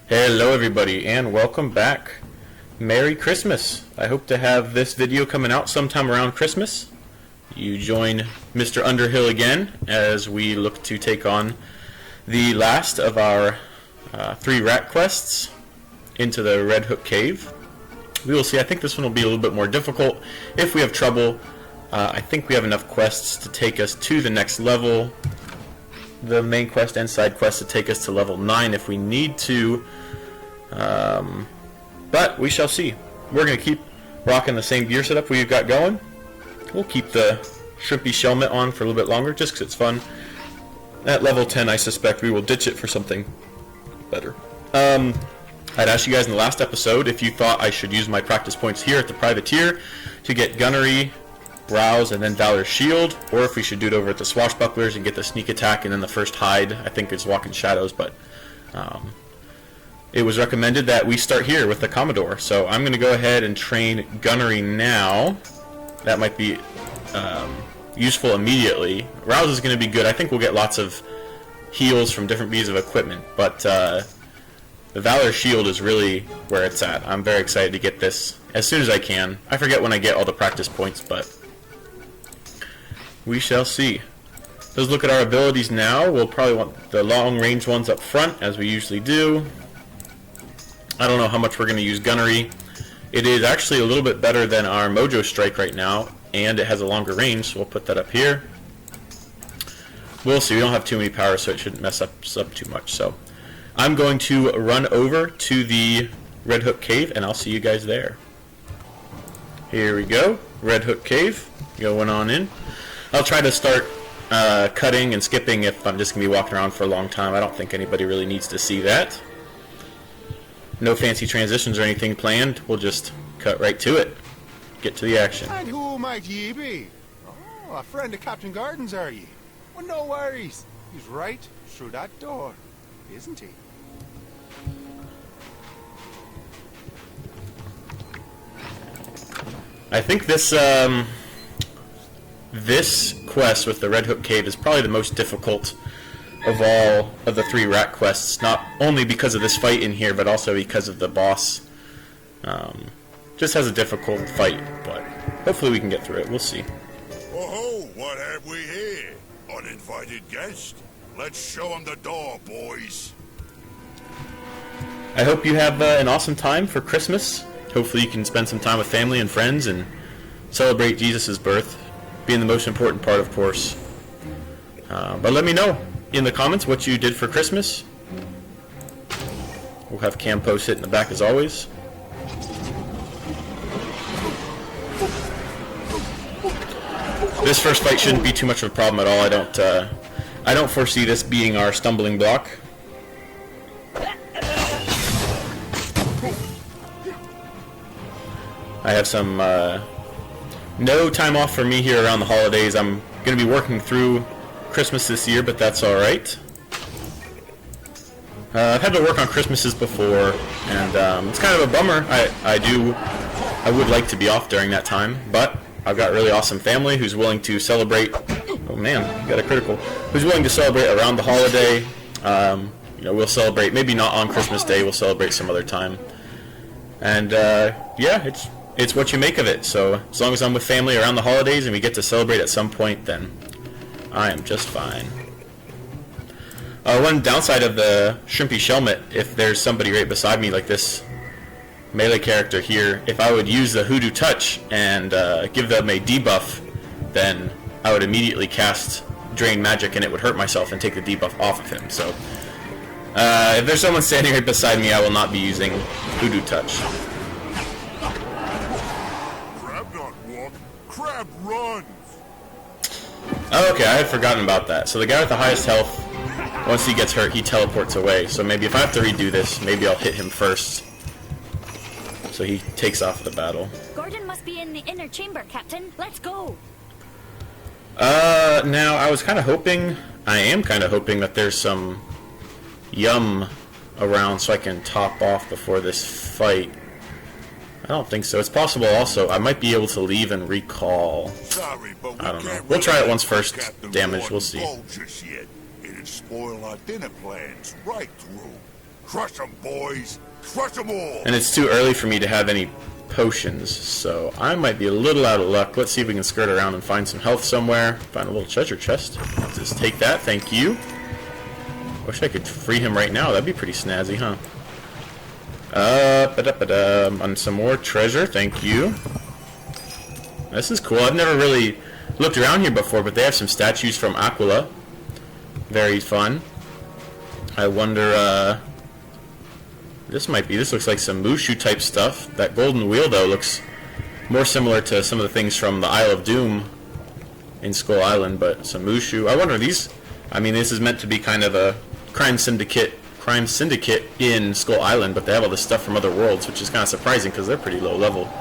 Hello everybody and welcome back. Merry Christmas. I hope to have this video coming out sometime around Christmas. You join Mr. Underhill again as we look to take on the last of our 3 rat quests into the Red Hook Cave. We will see. I think this one will be a little bit more difficult. If we have trouble, I think we have enough quests to take us to the next level. The main quest and side quest to take us to level 9 if we need to. But we shall see. We're going to keep rocking the same gear setup we've got going. We'll keep the shrimpy shelmet on for a little bit longer just because it's fun. At level 10 I suspect we will ditch it for something better. I'd asked you guys in the last episode if you thought I should use my practice points here at the privateer to get gunnery, brows, and then Valor's shield, or if we should do it over at the swashbucklers and get the sneak attack and then the first hide. I think it's walk in shadows, but it was recommended that we start here with the Commodore, so I'm going to go ahead and train gunnery now. That might be useful immediately. Rouse is going to be good. I think we'll get lots of heals from different pieces of equipment, but the Valor shield is really where it's at. I'm very excited to get this as soon as I can. I forget when I get all the practice points, but we shall see. Let's look at our abilities now. We'll probably want the long range ones up front, as we usually do. I don't know how much we're going to use gunnery. It is actually a little bit better than our Mojo Strike right now, and it has a longer range, so we'll put that up here. We'll see. We don't have too many powers, so it shouldn't mess us up too much. So I'm going to run over to the Red Hook Cave, and I'll see you guys there. Here we go. Red Hook Cave. Going on in. I'll try to start cutting and skipping if I'm just going to be walking around for a long time. I don't think anybody really needs to see that. No fancy transitions or anything planned. We'll just cut right to it. Get to the action. And who might ye be? Oh, a friend of Captain Gardens, are ye? Well, no worries. He's right through that door, isn't he? I think this this quest with the Red Hook Cave is probably the most difficult of all of the 3 rat quests, not only because of this fight in here, but also because of the boss. Just has a difficult fight, but hopefully we can get through it. We'll see. Oh, what have we here? Uninvited guest? Let's show him the door, boys. I hope you have an awesome time for Christmas. Hopefully you can spend some time with family and friends and celebrate Jesus' birth, being the most important part, of course. But let me know in the comments what you did for Christmas. We'll have Cam post it in the back as always. This first fight shouldn't be too much of a problem at all. I don't foresee this being our stumbling block. I have some no time off for me here around the holidays. I'm going to be working through Christmas this year, but that's alright. I've had to work on Christmases before, and it's kind of a bummer. I would like to be off during that time, but I've got a really awesome family who's willing to celebrate. Oh man, got a critical. Who's willing to celebrate around the holiday. You know, we'll celebrate, maybe not on Christmas Day, we'll celebrate some other time. And yeah, it's what you make of it. So as long as I'm with family around the holidays and we get to celebrate at some point, then I am just fine. One downside of the Shrimpy Shelmet, if there's somebody right beside me like this melee character here, if I would use the Hoodoo Touch and give them a debuff, then I would immediately cast Drain Magic and it would hurt myself and take the debuff off of him. So if there's someone standing right beside me, I will not be using Hoodoo Touch. Crab not walk, crab runs. Oh, okay, I had forgotten about that. So the guy with the highest health, once he gets hurt, he teleports away. So maybe if I have to redo this, maybe I'll hit him first, so he takes off the battle. Gordon must be in the inner chamber, Captain. Let's go. Now I was kind of hoping, I am kind of hoping that there's some yum around so I can top off before this fight. I don't think so. It's possible also I might be able to leave and recall. Sorry, but I don't know. We'll try it once first. Damage, we'll see. It'd spoil our dinner plans right through. Crush 'em, boys. Crush 'em all. And it's too early for me to have any potions, so I might be a little out of luck. Let's see if we can skirt around and find some health somewhere. Find a little treasure chest. Let's just take that, thank you. Wish I could free him right now. That'd be pretty snazzy, huh? On some more treasure, thank you. This is cool. I've never really looked around here before, but they have some statues from Aquila. Very fun. I wonder, this looks like some Mushu type stuff. That golden wheel, though, looks more similar to some of the things from the Isle of Doom in Skull Island, but some Mushu. I wonder these, I mean, this is meant to be kind of a crime syndicate in Skull Island, but they have all this stuff from other worlds, which is kind of surprising because they're pretty low level.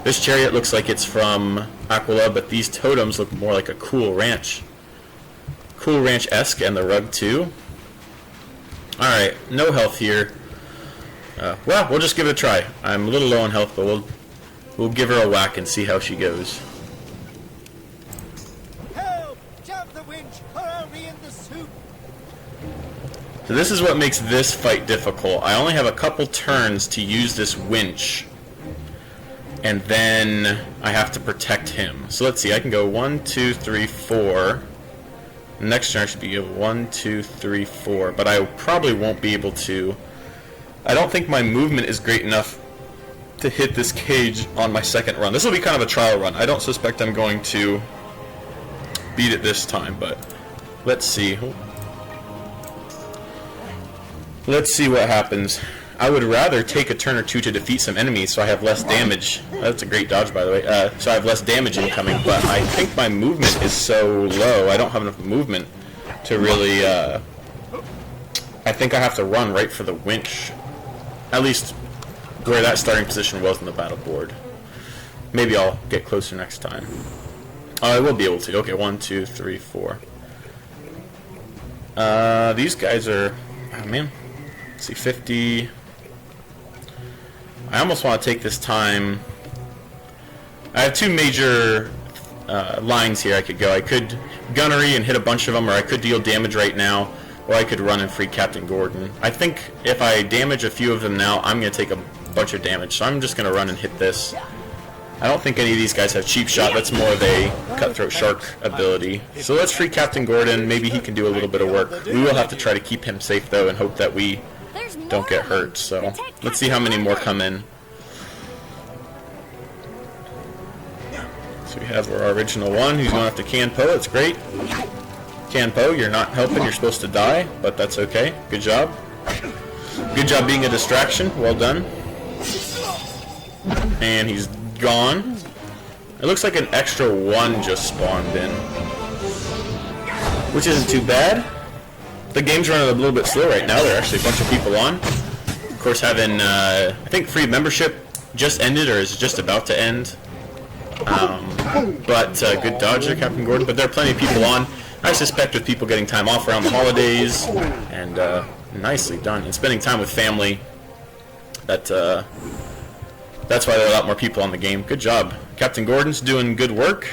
This chariot looks like it's from Aquila, but these totems look more like a Cool Ranch. Cool Ranch-esque, and the rug too. Alright, no health here. Well, we'll just give it a try. I'm a little low on health, but we'll give her a whack and see how she goes. Help! Jump the winch, or I'll be in the soup. So this is what makes this fight difficult. I only have a couple turns to use this winch, and then I have to protect him. So let's see, I can go 1, 2, 3, 4. Next turn I should be 1, 2, 3, 4, but I probably won't be able to. I don't think my movement is great enough to hit this cage on my second run. This will be kind of a trial run. I don't suspect I'm going to beat it this time, but let's see. Let's see what happens. I would rather take a turn or two to defeat some enemies so I have less damage. That's a great dodge, by the way. So I have less damage incoming, but I think my movement is so low. I don't have enough movement to really... I think I have to run right for the winch. At least where that starting position was in the battle board. Maybe I'll get closer next time. Oh, I will be able to. Okay, 1, 2, 3, 4. These guys are... Oh, man. Let's see, 50... I almost want to take this time. I have two major lines here I could go. I could gunnery and hit a bunch of them, or I could deal damage right now, or I could run and free Captain Gordon. I think if I damage a few of them now, I'm going to take a bunch of damage, so I'm just going to run and hit this. I don't think any of these guys have cheap shot. That's more of a cutthroat shark ability. So let's free Captain Gordon. Maybe he can do a little bit of work. We will have to try to keep him safe, though, and hope that we don't get hurt. So let's see how many more come in. So we have our original one who's going after Kanpo. That's great. Kanpo, you're not helping. You're supposed to die, but that's okay. Good job. Good job being a distraction. Well done. And he's gone. It looks like an extra one just spawned in, which isn't too bad. The game's running a little bit slow right now. There are actually a bunch of people on. Of course, having I think free membership just ended or is just about to end. But good dodge there, Captain Gordon. But there are plenty of people on. I suspect with people getting time off around the holidays, and nicely done. And spending time with family. That's why there are a lot more people on the game. Good job. Captain Gordon's doing good work.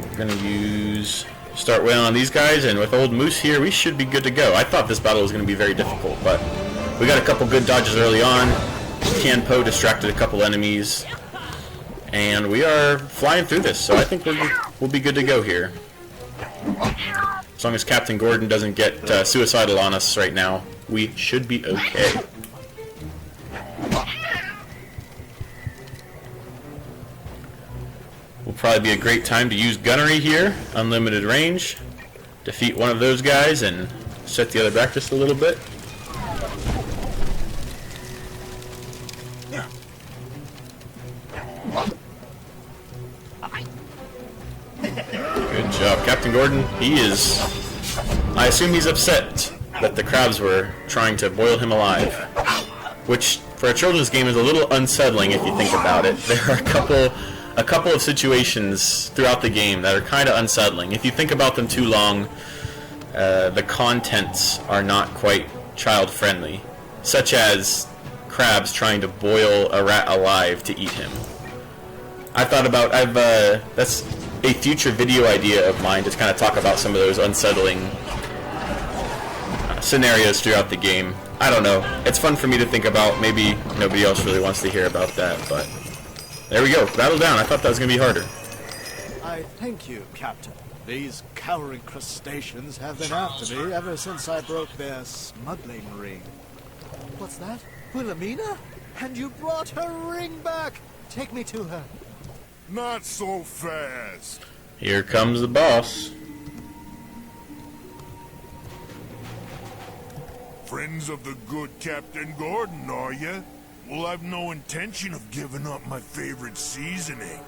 We're gonna start wailing on these guys, and with old Moose here, we should be good to go. I thought this battle was going to be very difficult, but we got a couple good dodges early on. Kanpo distracted a couple enemies, and we are flying through this, so I think we'll be good to go here. As long as Captain Gordon doesn't get suicidal on us right now, we should be okay. Will probably be a great time to use gunnery here, unlimited range, defeat one of those guys and set the other back just a little bit. Good job, Captain Gordon. I assume he's upset that the crabs were trying to boil him alive, which for a children's game is a little unsettling if you think about it. There are a couple of situations throughout the game that are kind of unsettling. If you think about them too long, the contents are not quite child-friendly, such as crabs trying to boil a rat alive to eat him. That's a future video idea of mine to kind of talk about some of those unsettling scenarios throughout the game. I don't know. It's fun for me to think about. Maybe nobody else really wants to hear about that, but there we go. Battle down. I thought that was going to be harder. I thank you, Captain. These cowering crustaceans have been after me ever since I broke their smuggling ring. What's that? Wilhelmina? And you brought her ring back! Take me to her. Not so fast. Here comes the boss. Friends of the good Captain Gordon, are you? Well, I've no intention of giving up my favorite seasoning.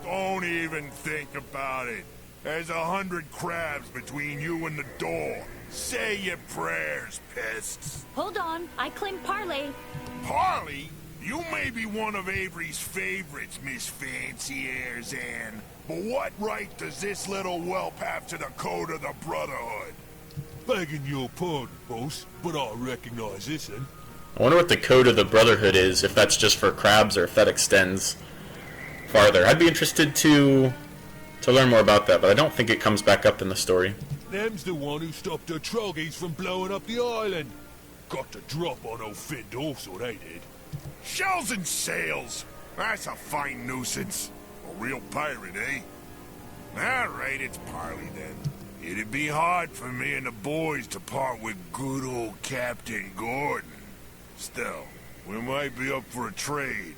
Don't even think about it. There's 100 crabs between you and the door. Say your prayers, pests. Hold on, I claim parley. Parley? You may be one of Avery's favorites, Miss Fancy Airs Ann. But what right does this little whelp have to the code of the Brotherhood? Begging your pardon, boss, but I recognize this one. I wonder what the code of the Brotherhood is, if that's just for crabs or if that extends farther. I'd be interested to learn more about that, but I don't think it comes back up in the story. Them's the one who stopped the troggies from blowing up the island. Got the drop on old Finn Dorsal, they did. Shells and sails. That's a fine nuisance. A real pirate, eh? All right, it's Parley then. It'd be hard for me and the boys to part with good old Captain Gordon. Still, we might be up for a trade.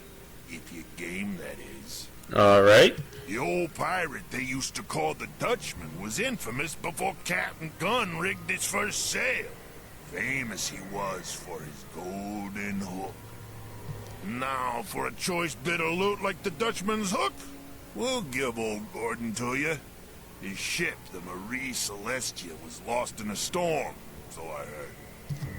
If you game, that is. Alright. The old pirate they used to call the Dutchman was infamous before Captain Gunn rigged his first sail. Famous he was for his golden hook. Now, for a choice bit of loot like the Dutchman's hook, we'll give old Gordon to you. His ship, the Marie Celestia, was lost in a storm, so I heard.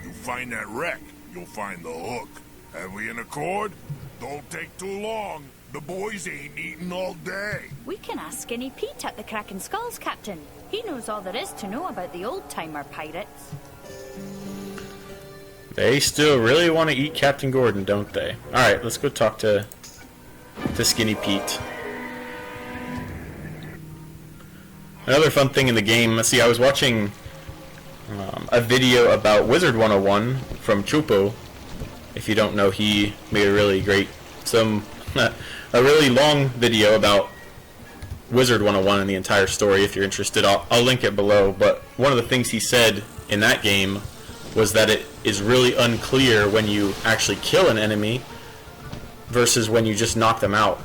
You find that wreck, you'll find the hook. Have we an accord? Don't take too long. The boys ain't eating all day. We can ask Skinny Pete at the Kraken Skulls, Captain. He knows all there is to know about the old-timer pirates. They still really want to eat Captain Gordon, don't they? Alright, let's go talk to Skinny Pete. Another fun thing in the game, let's see, I was watching a video about Wizard 101 from Chupo. If you don't know, he made a really great, a really long video about Wizard 101 and the entire story. If you're interested, I'll link it below. But one of the things he said in that game was that it is really unclear when you actually kill an enemy versus when you just knock them out.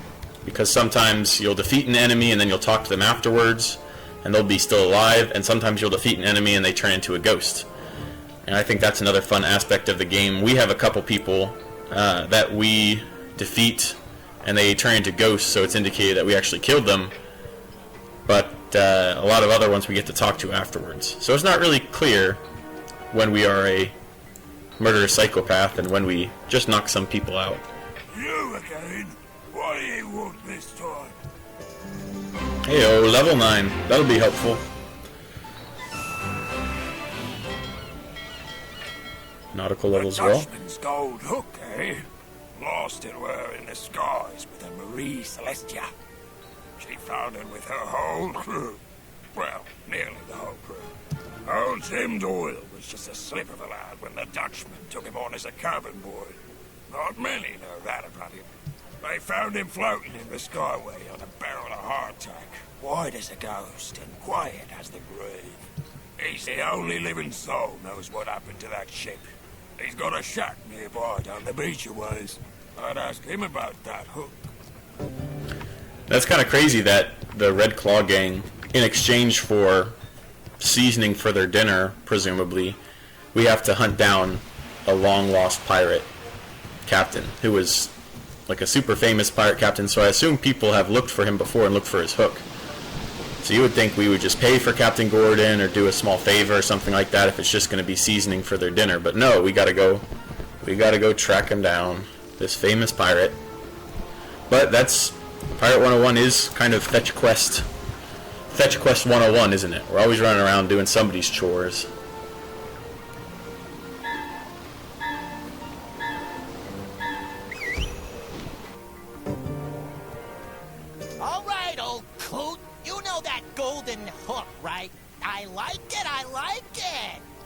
Because sometimes you'll defeat an enemy and then you'll talk to them afterwards and they'll be still alive, and sometimes you'll defeat an enemy and they turn into a ghost. And I think that's another fun aspect of the game. We have a couple people that we defeat and they turn into ghosts, so it's indicated that we actually killed them. But a lot of other ones we get to talk to afterwards. So it's not really clear when we are a murderous psychopath and when we just knock some people out. You again? What do you want this time? Heyo, level 9. That'll be helpful. Nautical levels well. Dutchman's gold hook, eh? Lost it were in the skies with a Marie Celestia. She found it with her whole crew. Well, nearly the whole crew. Old Jim Doyle was just a slip of a lad when the Dutchman took him on as a cabin boy. Not many know that about him. They found him floating in the skyway on a barrel of hardtack, white as a ghost and quiet as the grave. He's the only living soul knows what happened to that ship. He's got a shack nearby down the beach a ways. I'd ask him about that hook. That's kind of crazy that the Red Claw gang, in exchange for seasoning for their dinner, presumably, we have to hunt down a long-lost pirate captain who was like a super famous pirate captain, so I assume people have looked for him before and looked for his hook. So you would think we would just pay for Captain Gordon or do a small favor or something like that if it's just going to be seasoning for their dinner. But no, we gotta go track him down, this famous pirate. But that's Pirate 101 is kind of Fetch Quest 101, isn't it? We're always running around doing somebody's chores. All right, old coot. You know that golden hook, right? I like it, I like it.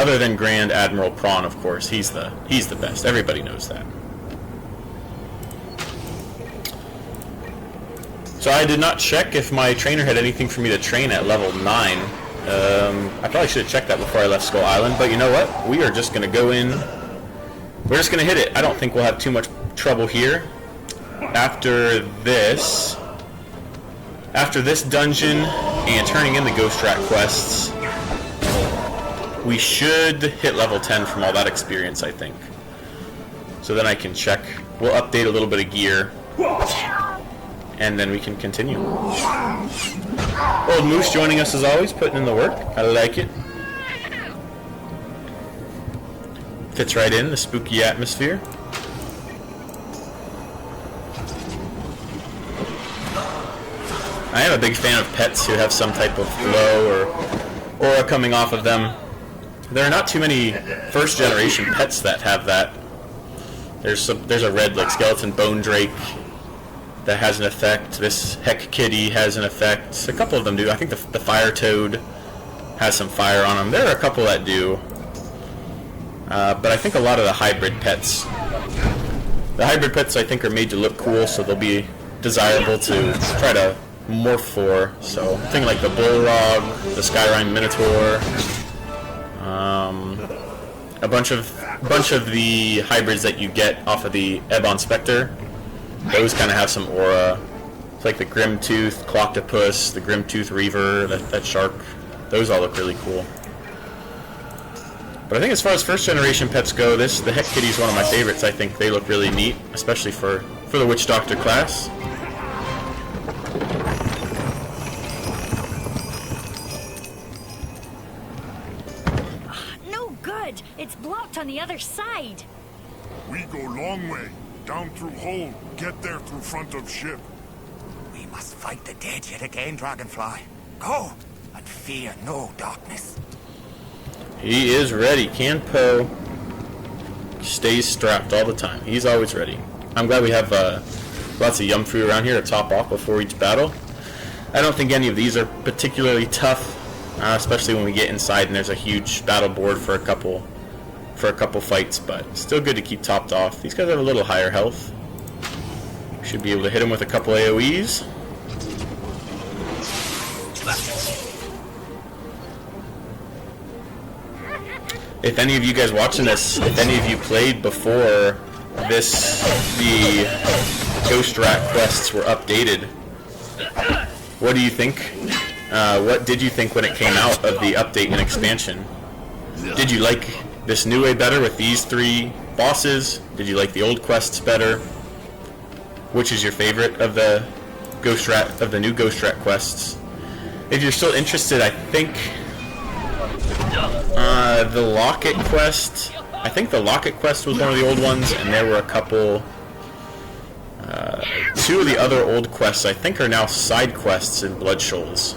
Other than Grand Admiral Prawn, of course. He's the best. Everybody knows that. So I did not check if my trainer had anything for me to train at level 9. I probably should have checked that before I left Skull Island, but you know what? We are just going to go in. We're just going to hit it. I don't think we'll have too much trouble here. After this dungeon and turning in the Ghost Rat quests, we should hit level 10 from all that experience, I think. So then I can check. We'll update a little bit of gear, and then we can continue. Old Moose joining us as always, putting in the work. I like it. Fits right in, the spooky atmosphere. I am a big fan of pets who have some type of glow or aura coming off of them. There are not too many first generation pets that have that. There's a red like skeleton bone drake that has an effect. This heck kitty has an effect. A couple of them do. I think the fire toad has some fire on them. There are a couple that do. But I think a lot of the hybrid pets I think are made to look cool, so they'll be desirable to try to morph for. So thing like the Bullrog, the Skyrime Minotaur, a bunch of the hybrids that you get off of the Ebon Spectre. Those kind of have some aura. It's like the Grimtooth Cloctopus, the Grimtooth Reaver, that shark. Those all look really cool. But I think as far as first generation pets go, the Heck Kitty is one of my favorites. I think they look really neat, especially for the Witchdoctor class. No good! It's blocked on the other side. We go long way. Down through hold. Get there through front of ship. We must fight the dead yet again, Dragonfly. Go, and fear no darkness. He is ready. Kanpo stays strapped all the time. He's always ready. I'm glad we have lots of Yumfu around here to top off before each battle. I don't think any of these are particularly tough, especially when we get inside and there's a huge battle board for a couple fights, but still good to keep topped off. These guys have a little higher health. Should be able to hit them with a couple AoEs. If any of you guys watching this, if any of you played before the Ghost Rat quests were updated, what do you think? What did you think when it came out of the update and expansion? Did you like this new way better with these 3 bosses? Did you like the old quests better? Which is your favorite of the new Ghost Rat quests? If you're still interested, I think the Locket quest. I think the Locket quest was one of the old ones, and there were a couple. 2 of the other old quests I think are now side quests in Blood Shoals.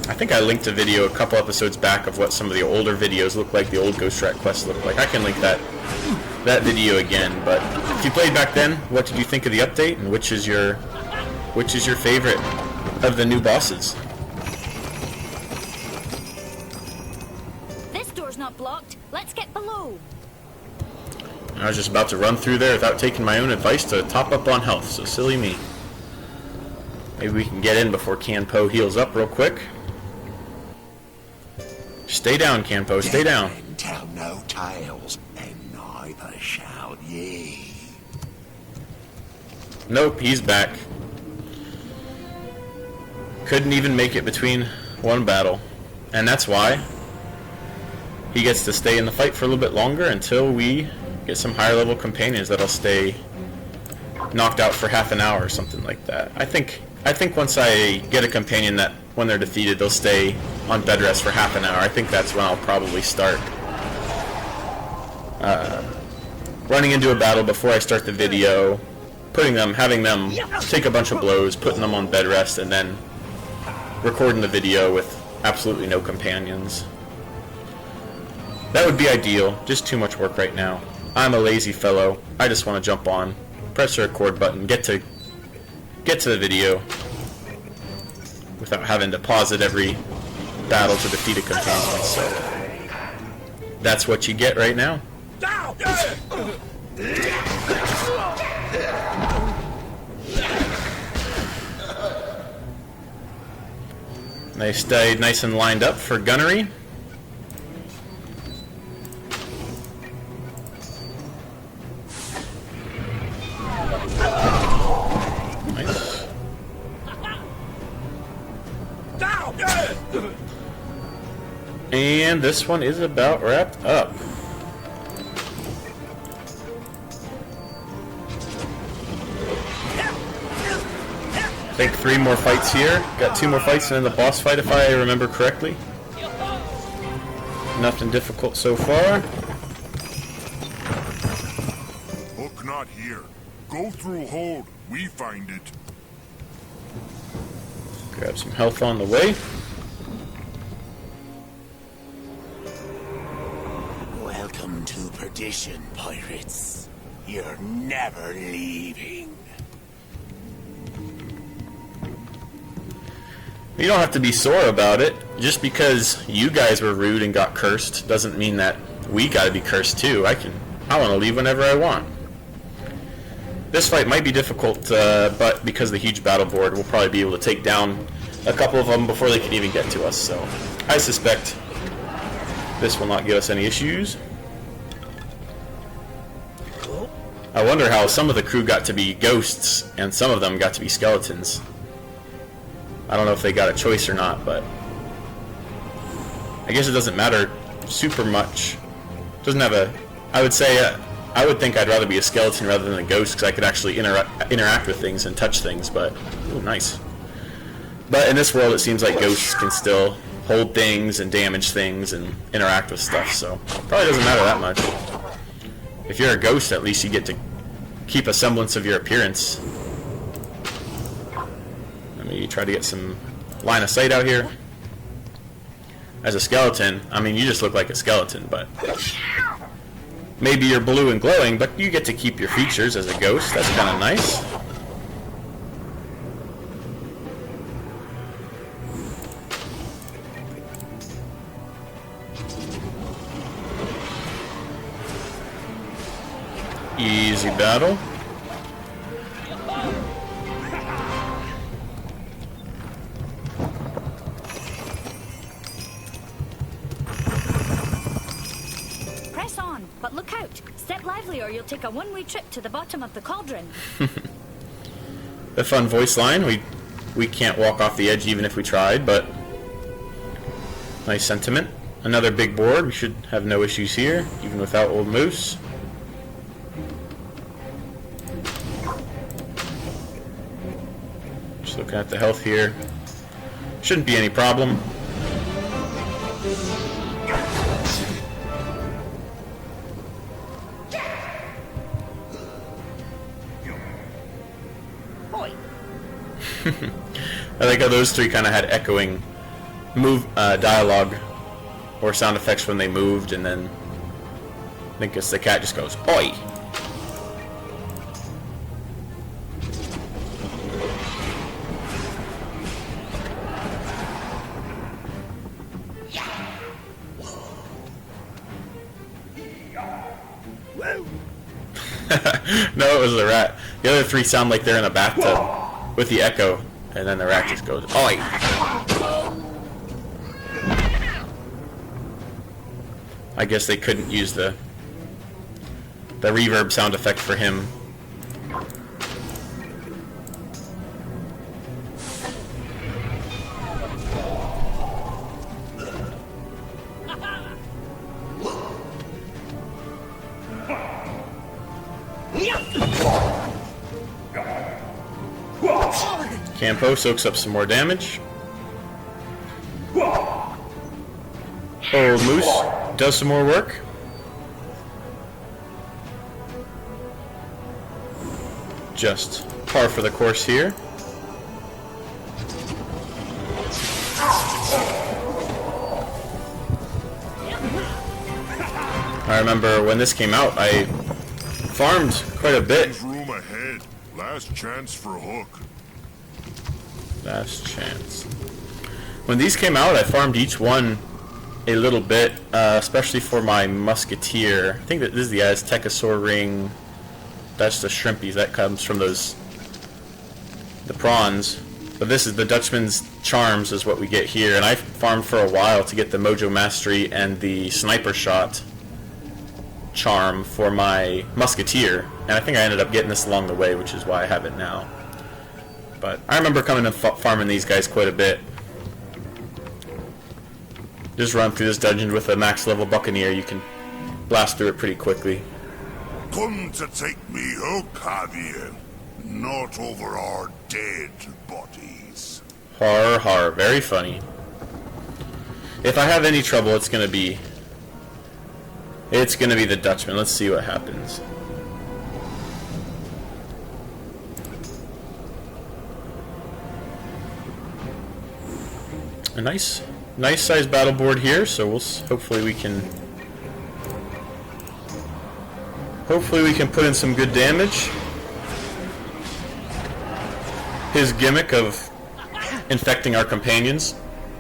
I think I linked a video a couple episodes back of what some of the older videos look like, the old Ghost Rat quests look like. I can link that video again. But if you played back then, what did you think of the update, and which is your favorite of the new bosses? This door's not blocked. Let's get below. I was just about to run through there without taking my own advice to top up on health, so silly me. Maybe we can get in before Kanpo heals up real quick. Stay down, Kanpo, stay down. Tell no tales, and neither shall ye. Nope, he's back. Couldn't even make it between one battle. And that's why he gets to stay in the fight for a little bit longer until we get some higher level companions that'll stay knocked out for half an hour or something like that. I think once I get a companion that when they're defeated they'll stay on bed rest for half an hour. I think that's when I'll probably start running into a battle before I start the video, having them take a bunch of blows, putting them on bed rest, and then recording the video with absolutely no companions. That would be ideal. Just too much work right now. I'm a lazy fellow. I just want to jump on, press the record button, get to the video without having to pause it every battle to defeat a companion. So that's what you get right now. Nice, stayed nice and lined up for gunnery. Nice. And this one is about wrapped up. I think 3 more fights here. Got 2 more fights and then the boss fight if I remember correctly. Nothing difficult so far. Hook not here. Go through hold. We find it. Grab some health on the way. Welcome to perdition, pirates. You're never leaving. You don't have to be sore about it. Just because you guys were rude and got cursed doesn't mean that we gotta be cursed too. I want to leave whenever I want. This fight might be difficult, but because of the huge battle board, we'll probably be able to take down a couple of them before they can even get to us. So I suspect this will not give us any issues. I wonder how some of the crew got to be ghosts and some of them got to be skeletons. I don't know if they got a choice or not, but I guess it doesn't matter super much. Doesn't have a. I would say I would think I'd rather be a skeleton rather than a ghost because I could actually interact with things and touch things. But ooh, nice. But in this world, it seems like ghosts can still hold things and damage things and interact with stuff. So probably doesn't matter that much. If you're a ghost, at least you get to keep a semblance of your appearance. You try to get some line of sight out here. As a skeleton, I mean, you just look like a skeleton, but maybe you're blue and glowing, but you get to keep your features as a ghost. That's kind of nice. Easy battle. But look out! Step lively or you'll take a one-way trip to the bottom of the cauldron. A fun voice line. We can't walk off the edge even if we tried, but nice sentiment. Another big board. We should have no issues here, even without Old Moose. Just looking at the health here. Shouldn't be any problem. I like how those 3 kind of had echoing dialogue or sound effects when they moved, and then I think it's the cat just goes, "Oi!" No, it was the rat. The other 3 sound like they're in a bathtub with the echo, and then the rat just goes, "Oi!" I guess they couldn't use the reverb sound effect for him. Campo soaks up some more damage. Old Moose does some more work. Just par for the course here. I remember when this came out, I farmed quite a bit. There's room ahead. Last chance for Hook. Last chance. When these came out, I farmed each one a little bit, especially for my musketeer. I think that this is the Aztecosaur ring. That's the shrimpies. That comes from the prawns. But this is the Dutchman's charms is what we get here. And I farmed for a while to get the Mojo Mastery and the Sniper Shot charm for my musketeer. And I think I ended up getting this along the way, which is why I have it now. But I remember coming and farming these guys quite a bit. Just run through this dungeon with a max level Buccaneer. You can blast through it pretty quickly. Come to take me hook, have you? Not over our dead bodies. Har har, very funny. If I have any trouble, it's gonna be the Dutchman. Let's see what happens. A nice sized battle board here, so hopefully we can put in some good damage. His gimmick of infecting our companions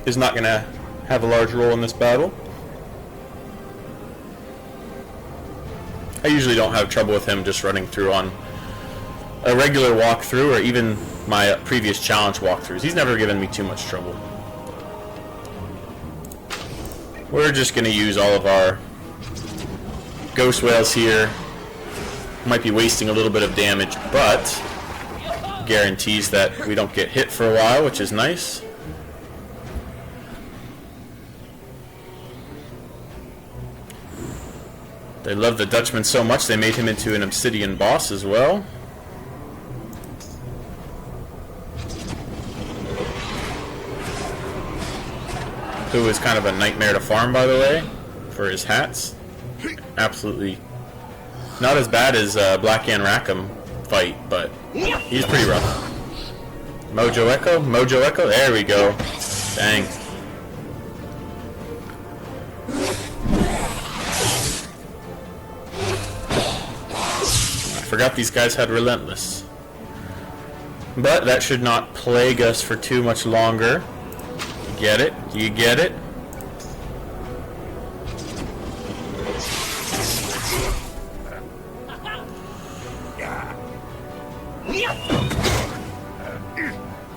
is not going to have a large role in this battle. I usually don't have trouble with him just running through on a regular walkthrough or even my previous challenge walkthroughs. He's never given me too much trouble. We're just going to use all of our ghost whales here. Might be wasting a little bit of damage, but guarantees that we don't get hit for a while, which is nice. They love the Dutchman so much they made him into an obsidian boss as well. Who is kind of a nightmare to farm, by the way, for his hats. Absolutely not as bad as Black-An Rackham fight, but he's pretty rough. Mojo Echo, there we go. Dang. I forgot these guys had Relentless. But that should not plague us for too much longer. Get it? Do you get it?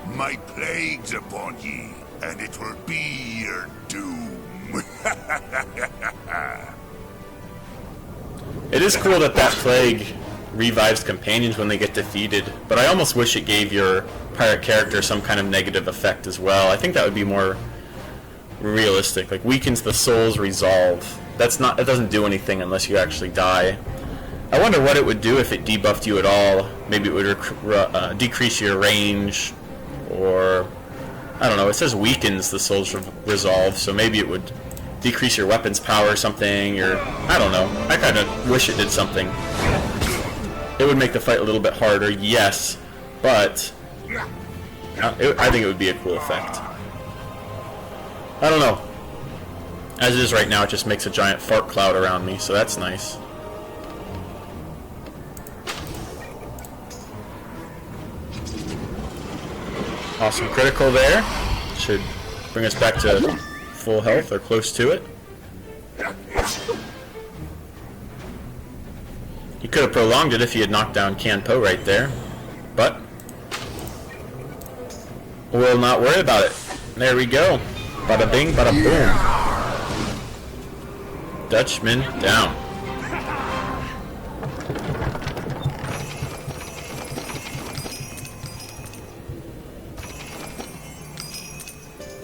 My plagues upon ye, and it will be your doom. It is cool that plague revives companions when they get defeated, but I almost wish it gave your pirate character some kind of negative effect as well. I think that would be more realistic. Like, weakens the soul's resolve. It doesn't do anything unless you actually die. I wonder what it would do if it debuffed you at all. Maybe it would decrease your range, or I don't know. It says weakens the soul's resolve, so maybe it would decrease your weapon's power or something, or I don't know. I kind of wish it did something. It would make the fight a little bit harder, yes, but I think it would be a cool effect. I don't know. As it is right now, it just makes a giant fart cloud around me, so that's nice. Awesome critical there. Should bring us back to full health or close to it. He could have prolonged it if he had knocked down Kanpo right there, but we'll not worry about it. There we go. Bada bing, bada boom. Dutchman down.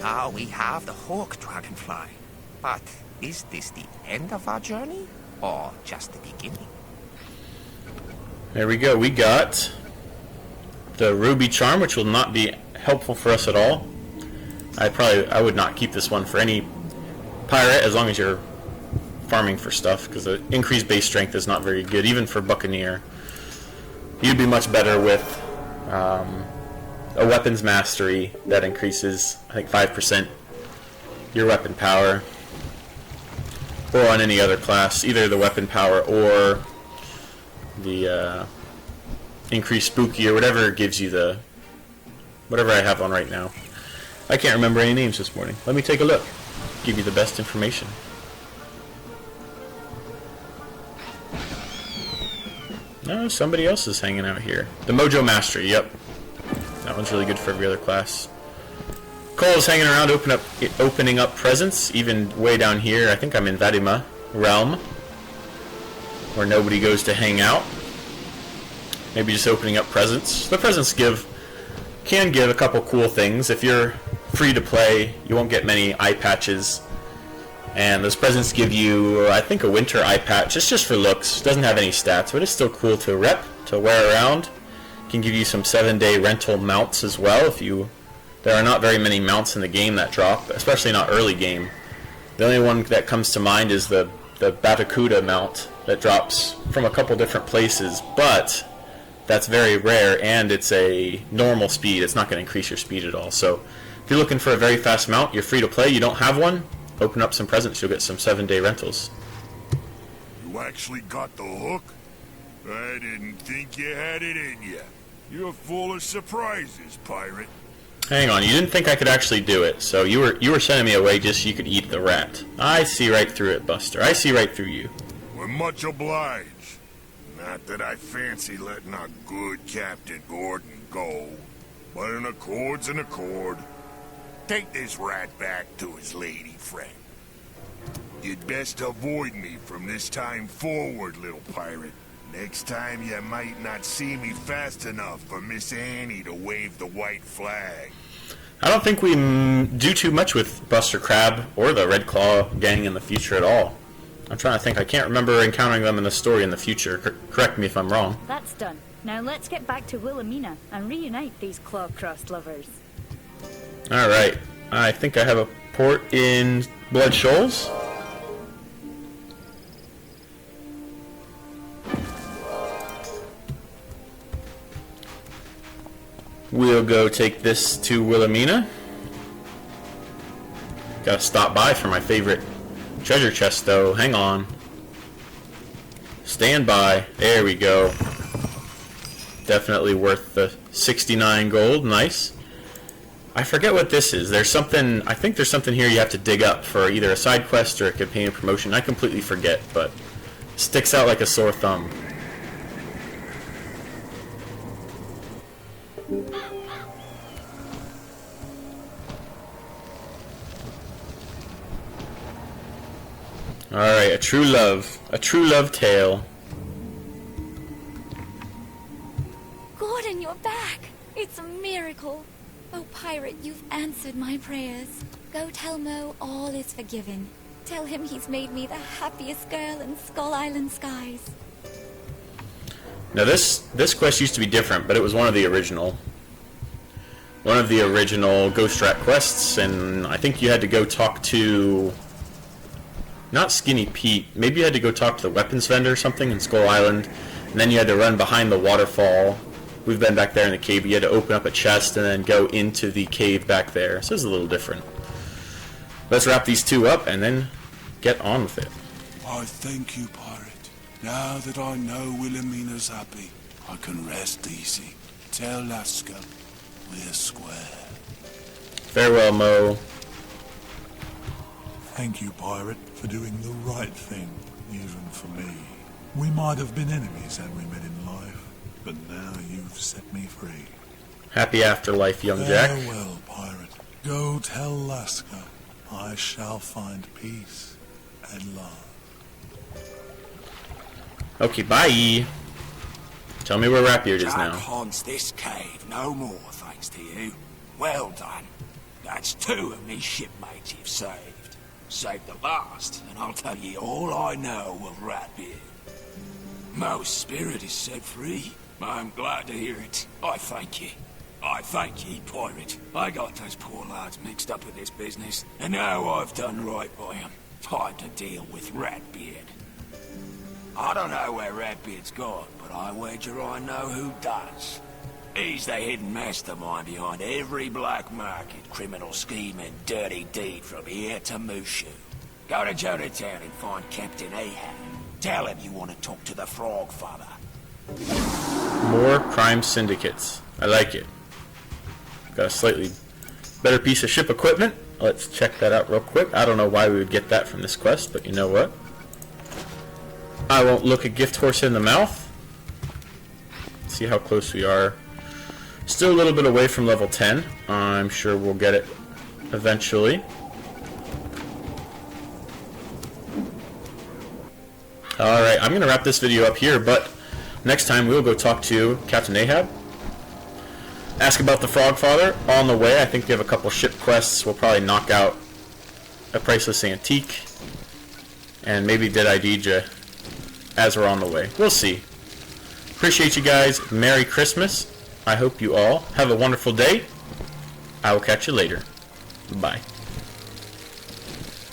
Now we have the hook, Dragonfly. But is this the end of our journey, or just the beginning? There we go. We got the Ruby Charm, which will not be helpful for us at all. I would not keep this one for any pirate as long as you're farming for stuff, because the increased base strength is not very good, even for Buccaneer. You'd be much better with a weapons mastery that increases, I think, 5% your weapon power, or on any other class, either the weapon power or the increased spooky or whatever gives you the whatever I have on right now. I can't remember any names this morning. Let me take a look. give you the best information. No, somebody else is hanging out here. The Mojo Master, yep. That one's really good for every other class. Cole is hanging around, opening up presents, even way down here. I think I'm in Vadima realm, where nobody goes to hang out. Maybe just opening up presents. The presents can give a couple cool things. If you're free to play, you won't get many eye patches. And those presents give you, I think, a winter eye patch. It's just for looks. Doesn't have any stats, but it's still cool to rep, to wear around. Can give you some 7-day rental mounts as well. There are not very many mounts in the game that drop, especially not early game. The only one that comes to mind is the Batacuda mount that drops from a couple different places, but that's very rare, and it's a normal speed. It's not going to increase your speed at all. So if you're looking for a very fast mount, you're free to play, you don't have one, open up some presents, you'll get some 7-day rentals. You actually got the hook? I didn't think you had it in you. You're full of surprises, pirate. Hang on, you didn't think I could actually do it, so you were sending me away just so you could eat the rat. I see right through it, Buster. I see right through you. We're much obliged. Not that I fancy letting our good Captain Gordon go, but an accord's an accord. Take this rat back to his lady friend. You'd best avoid me from this time forward, little pirate. Next time you might not see me fast enough for Miss Annie to wave the white flag. I don't think we do too much with Buster Crab or the Red Claw gang in the future at all. I'm trying to think. I can't remember encountering them in the story in the future. Correct me if I'm wrong. That's done. Now let's get back to Wilhelmina and reunite these claw-crossed lovers. Alright. I think I have a port in Blood Shoals. We'll go take this to Wilhelmina. Gotta stop by for my favorite treasure chest though. Hang on. Stand by. There we go. Definitely worth the 69 gold. Nice. I forget what this is. There's something, I think there's something here you have to dig up for either a side quest or a campaign promotion. I completely forget, but it sticks out like a sore thumb. Alright, a true love tale. Gordon, you're back! It's a miracle! Oh, pirate, you've answered my prayers. Go tell Mo all is forgiven. Tell him he's made me the happiest girl in Skull Island skies. Now this quest used to be different, but it was one of the original Ghost Rat quests, and I think you had to go talk to, not Skinny Pete, maybe you had to go talk to the weapons vendor or something in Skull Island, and then you had to run behind the waterfall. We've been back there in the cave. You had to open up a chest and then go into the cave back there. So it's a little different. Let's wrap these two up and then get on with it. I thank you, pirate. Now that I know Wilhelmina's happy, I can rest easy. Tell Laska we're square. Farewell, Mo. Thank you, pirate, for doing the right thing, even for me. We might have been enemies had we met in life, but now you've set me free. Happy afterlife, young Jack. Farewell, pirate. Go tell Laska I shall find peace and love. Okay, bye. Tell me where Rapbeard is now. Jack haunts this cave no more, thanks to you. Well done. That's 2 of me shipmates you've saved. Save the last, and I'll tell you all I know of Ratbeard. Mo's spirit is set free. I'm glad to hear it. I thank you. I thank ye, pirate. I got those poor lads mixed up in this business, and now I've done right by 'em. Time to deal with Ratbeard. I don't know where Ratbeard's gone, but I wager I know who does. He's the hidden mastermind behind every black market, criminal scheme, and dirty deed from here to Mushu. Go to Jonatown and find Captain Ahab. Tell him you want to talk to the Frog Father. More crime syndicates. I like it. Got a slightly better piece of ship equipment. Let's check that out real quick. I don't know why we would get that from this quest, but you know what? I won't look a gift horse in the mouth. See how close we are. Still a little bit away from level 10. I'm sure we'll get it eventually. Alright, I'm going to wrap this video up here, but next time we'll go talk to Captain Ahab. Ask about the Frog Father. On the way, I think we have a couple ship quests. We'll probably knock out a priceless antique. And maybe Dead Idija as we're on the way. We'll see. Appreciate you guys. Merry Christmas. I hope you all have a wonderful day. I will catch you later. Bye.